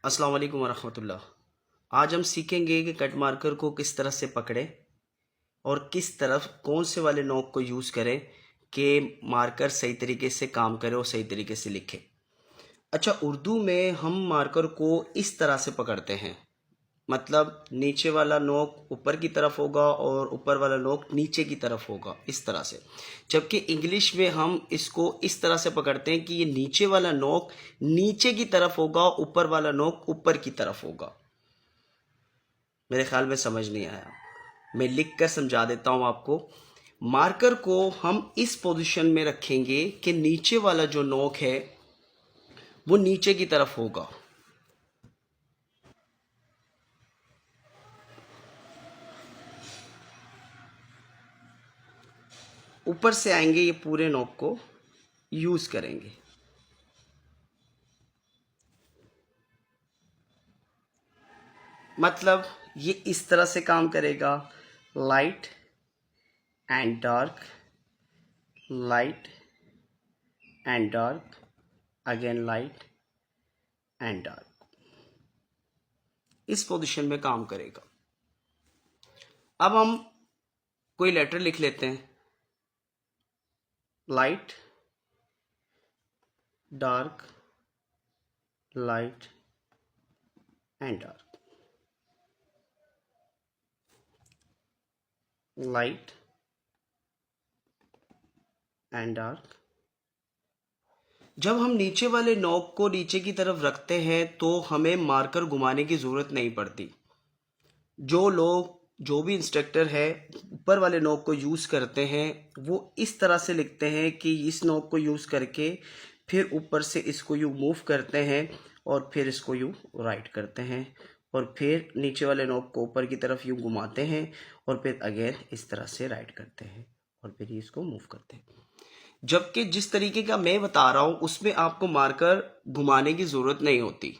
अस्सलाम वालेकुम वरहमतुल्लाह। आज हम सीखेंगे कि कट मार्कर को किस तरह से पकड़ें और किस तरफ कौन से वाले नोक को यूज़ करें कि मार्कर सही तरीके से काम करे और सही तरीके से लिखे। अच्छा, उर्दू में हम मार्कर को इस तरह से पकड़ते हैं, मतलब नीचे वाला नोक ऊपर की तरफ होगा और ऊपर वाला नोक नीचे की तरफ होगा, इस तरह से। जबकि इंग्लिश में हम इसको इस तरह से पकड़ते हैं कि ये नीचे वाला नोक नीचे की तरफ होगा, ऊपर वाला नोक ऊपर की तरफ होगा। मेरे ख्याल में समझ नहीं आया, मैं लिख कर समझा देता हूँ आपको। मार्कर को हम इस पोजीशन में रखेंगे कि नीचे वाला जो नोक है वो नीचे की तरफ होगा, ऊपर से आएंगे, ये पूरे नोक को यूज करेंगे। मतलब ये इस तरह से काम करेगा, light and dark, light and dark, again light and dark, इस पोजीशन में काम करेगा। अब हम कोई लेटर लिख लेते हैं, light dark, light and dark, light and dark. जब हम नीचे वाले नॉब को नीचे की तरफ रखते हैं तो हमें मार्कर घुमाने की ज़रूरत नहीं पड़ती। जो भी इंस्ट्रक्टर है ऊपर वाले नॉब को यूज़ करते हैं वो इस तरह से लिखते हैं कि इस नॉब को यूज़ करके फिर ऊपर से इसको यूँ मूव करते हैं और फिर इसको यूँ राइट करते हैं और फिर नीचे वाले नॉब को ऊपर की तरफ यूँ घुमाते हैं और फिर अगेन इस तरह से राइट करते हैं और फिर इसको मूव करते हैं। जबकि जिस तरीके का मैं बता रहा हूं उसमें आपको मार्कर घुमाने की जरूरत नहीं होती।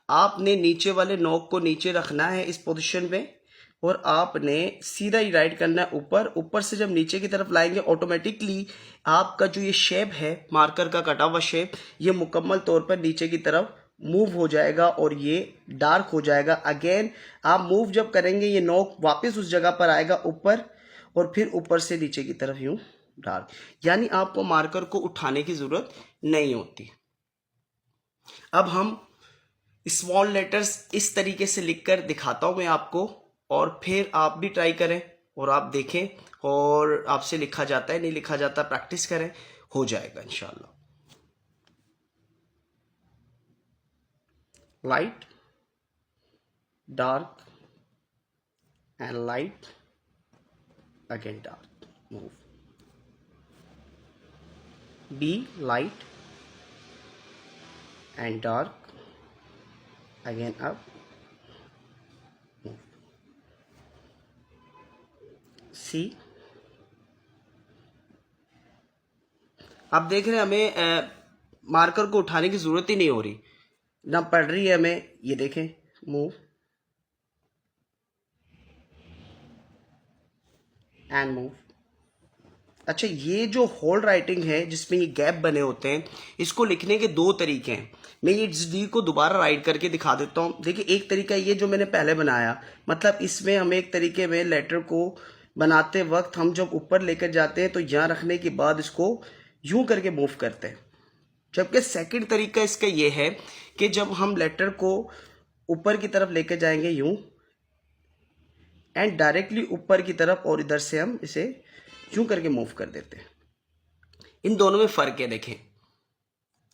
आपने नीचे वाले नोक को नीचे रखना है इस पोजीशन में और आपने सीधा ही राइट करना है ऊपर। ऊपर से जब नीचे की तरफ लाएंगे ऑटोमेटिकली आपका जो ये शेप है मार्कर का कटा हुआ शेप, ये मुकम्मल तौर पर नीचे की तरफ मूव हो जाएगा और ये डार्क हो जाएगा। अगेन आप मूव जब करेंगे ये नोक वापस उस जगह पर आएगा ऊपर और फिर ऊपर से नीचे की तरफ यूं डार्क, यानी आपको मार्कर को उठाने की जरूरत नहीं होती। अब हम स्मॉल लेटर्स इस तरीके से लिखकर दिखाता हूं मैं आपको और फिर आप भी ट्राई करें और आप देखें और आपसे लिखा जाता है नहीं लिखा जाता, प्रैक्टिस करें, हो जाएगा इंशाल्लाह। Light dark and light again dark, move, be light and dark again up, see. आप देख रहे हैं हमें मार्कर को उठाने की जरूरत ही नहीं हो रही, ना पड़ रही है हमें। ये देखें, मूव एंड मूव। अच्छा, ये जो होल्ड राइटिंग है जिसमें ये गैप बने होते हैं, इसको लिखने के दो तरीके हैं। मैं ये डी को दोबारा राइट करके दिखा देता हूँ। देखिए, एक तरीका ये जो मैंने पहले बनाया, मतलब इसमें हम एक तरीके में लेटर को बनाते वक्त हम जब ऊपर लेकर जाते हैं तो यहाँ रखने के बाद इसको यूं करके मूव करते हैं। जबकि सेकंड तरीका इसका ये है कि जब हम लेटर को ऊपर की तरफ लेकर जाएंगे यूं एंड डायरेक्टली ऊपर की तरफ और इधर से हम इसे यूं करके मूव कर देते हैं। इन दोनों में फर्क है, देखें।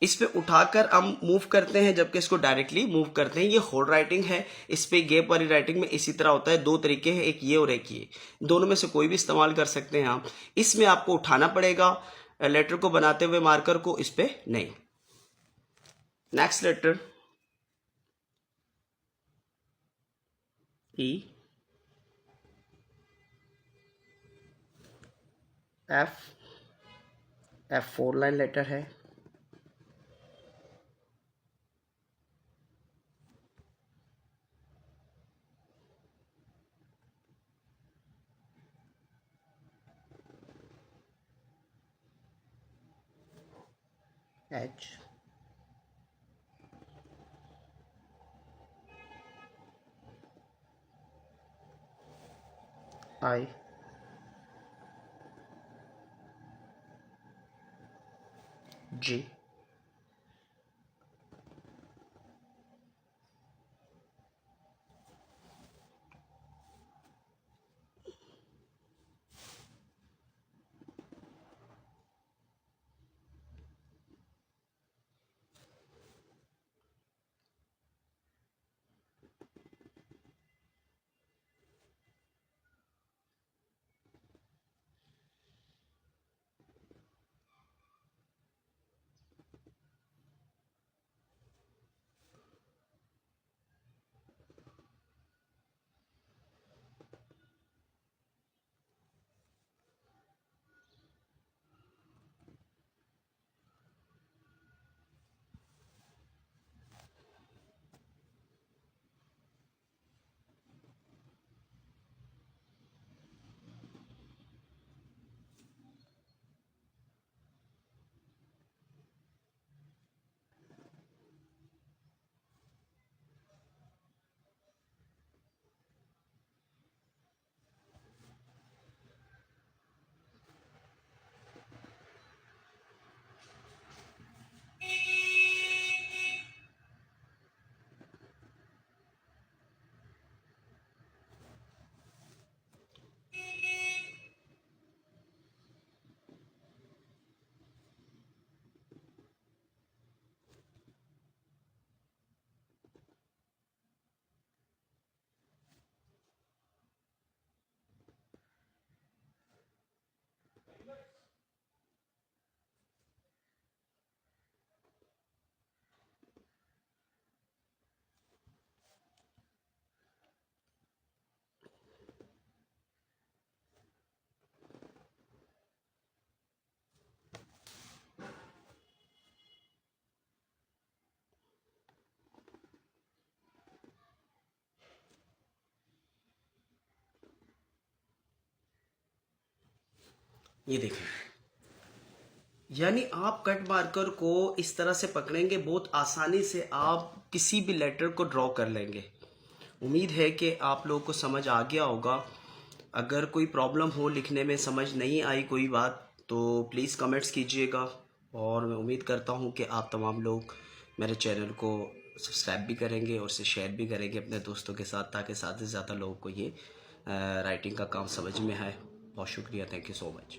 इस पे उठाकर हम मूव करते हैं जबकि इसको डायरेक्टली मूव करते हैं। ये होल्ड राइटिंग है, इस पे गैप वाली राइटिंग में इसी तरह होता है। दो तरीके हैं, एक ये और एक ये, दोनों में से कोई भी इस्तेमाल कर सकते हैं आप। इसमें आपको उठाना पड़ेगा लेटर को बनाते हुए मार्कर को, इस पे नहीं। नेक्स्ट लेटर ई, एफ, एफ 4 लाइन लेटर है, एच, आई जी। ये देखिए, यानी आप कट मार्कर को इस तरह से पकड़ेंगे, बहुत आसानी से आप किसी भी लेटर को ड्रॉ कर लेंगे। उम्मीद है कि आप लोगों को समझ आ गया होगा। अगर कोई प्रॉब्लम हो, लिखने में समझ नहीं आई कोई बात, तो प्लीज़ कमेंट्स कीजिएगा। और मैं उम्मीद करता हूँ कि आप तमाम लोग मेरे चैनल को सब्सक्राइब भी करेंगे और इसे शेयर भी करेंगे अपने दोस्तों के साथ, ताकि ज़्यादा से ज़्यादा लोगों को ये राइटिंग का काम समझ में आए। बहुत शुक्रिया, थैंक यू सो मच।